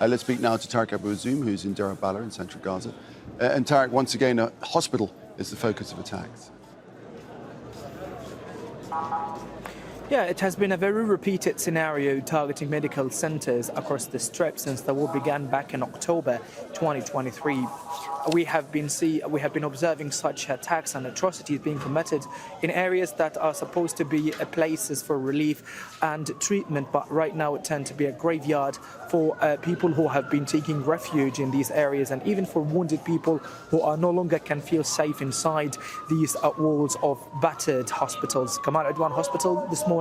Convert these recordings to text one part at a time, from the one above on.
Let's speak now to Tareq Azzoum, who's in Deir el-Balah in central Gaza. And Tareq, once again, a hospital is the focus of attacks. Yeah, it has been a very repeated scenario targeting medical centers across the Strip since the war began back in October 2023. We have been observing such attacks and atrocities being committed in areas that are supposed to be places for relief and treatment, but right now it tends to be a graveyard for people who have been taking refuge in these areas, and even for wounded people who are no longer can feel safe inside these walls of battered hospitals. Kamal Adwan Hospital this morning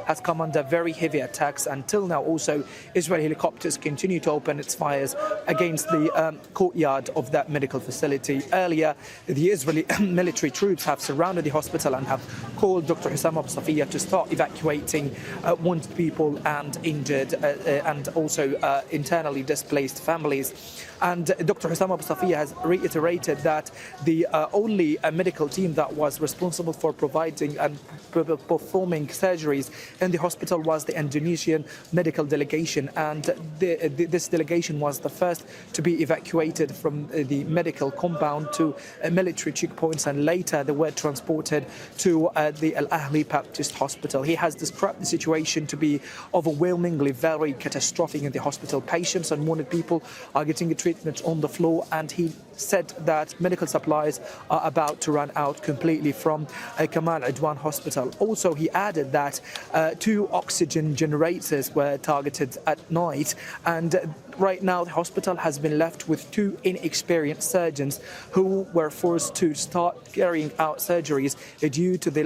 has come under very heavy attacks. Until now, also Israeli helicopters continue to open its fires against the courtyard of that medical facility. Earlier, the Israeli military troops have surrounded the hospital and have called Dr. Hussam Abu Safiya to start evacuating wounded people and injured and also internally displaced families. And Dr. Hussam Abu Safiya has reiterated that the only medical team that was responsible for providing and performing surgeries in the hospital was the Indonesian medical delegation, and this delegation was the first to be evacuated from the medical compound to military checkpoints, and later they were transported to the al-Ahli Baptist Hospital. He has described the situation to be overwhelmingly very catastrophic in the hospital. Patients and wounded people are getting treatment on the floor, and he said that medical supplies are about to run out completely from Kamal Adwan Hospital. Also, he added that 2 oxygen generators were targeted at night, and right now the hospital has been left with 2 inexperienced surgeons who were forced to start carrying out surgeries due to the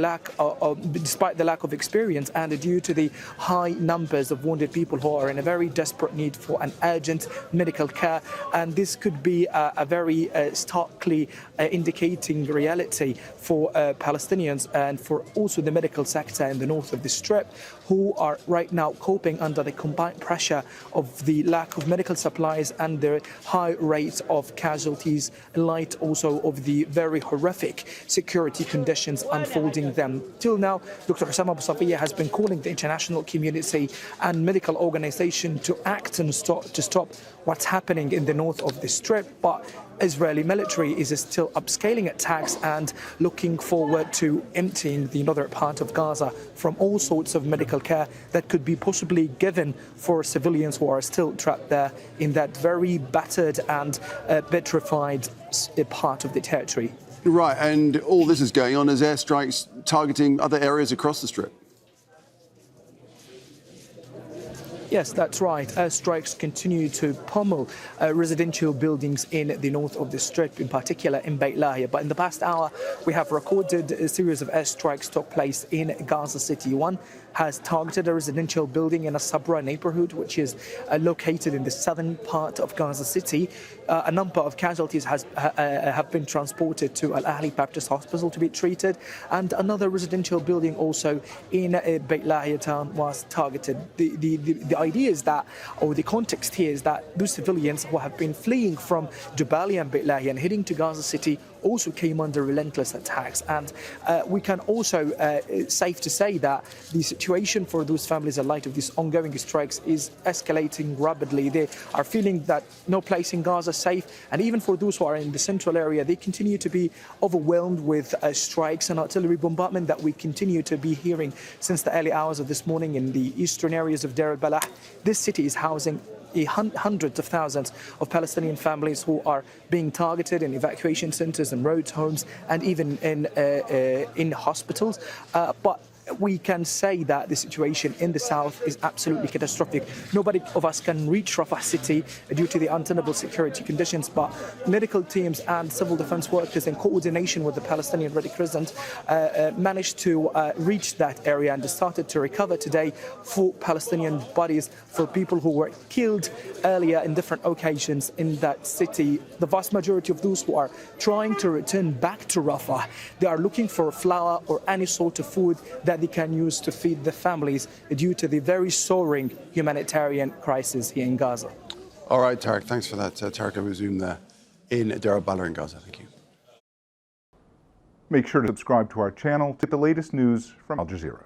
despite the lack of experience and due to the high numbers of wounded people who are in a very desperate need for an urgent medical care. And this could be a very starkly indicating reality for Palestinians and for also the medical sector in the north of the Strip, who are right now coping under the combined pressure of the lack of medical supplies and the high rates of casualties, in light also of the very horrific security conditions unfolding them. Till now, Dr. Hussam Abu Safiya has been calling the international community and medical organization to act and to stop what's happening in the north of the Strip, but Israeli military is still upscaling attacks and looking forward to emptying the northern part of Gaza from all sorts of medical care that could be possibly given for civilians who are still trapped there in that very battered and petrified part of the territory. Right, and all this is going on as airstrikes targeting other areas across the Strip. Yes, that's right. Airstrikes continue to pummel residential buildings in the north of the Strip, in particular in el-Balah. But in the past hour, we have recorded a series of airstrikes took place in Gaza City. One has targeted a residential building in a Sabra neighborhood, which is located in the southern part of Gaza City. A number of casualties have been transported to al-Ahli Baptist Hospital to be treated, and another residential building also in Baitlahiya town was targeted. The idea is that, or the context here is that those civilians who have been fleeing from Jabalia and Baitlahiya and heading to Gaza City also came under relentless attacks, and we can also safe to say that the situation for those families in light of these ongoing strikes is escalating rapidly. They are feeling that no place in Gaza is safe, and even for those who are in the central area, they continue to be overwhelmed with strikes and artillery bombardment that we continue to be hearing since the early hours of this morning in the eastern areas of Deir el-Balah. This city is housing hundreds of thousands of Palestinian families who are being targeted in evacuation centers and roads, homes, and even in hospitals. But we can say that the situation in the south is absolutely catastrophic. Nobody of us can reach Rafah city due to the untenable security conditions, but medical teams and civil defense workers in coordination with the Palestinian Red Crescent managed to reach that area and started to recover today for Palestinian bodies for people who were killed earlier in different occasions in that city. The vast majority of those who are trying to return back to Rafah, they are looking for flour or any sort of food that they can use to feed the families due to the very soaring humanitarian crisis here in Gaza. All right, Tareq, thanks for that. Tareq Azzoum there in Deir el-Balah in Gaza. Thank you. Make sure to subscribe to our channel to get the latest news from Al Jazeera.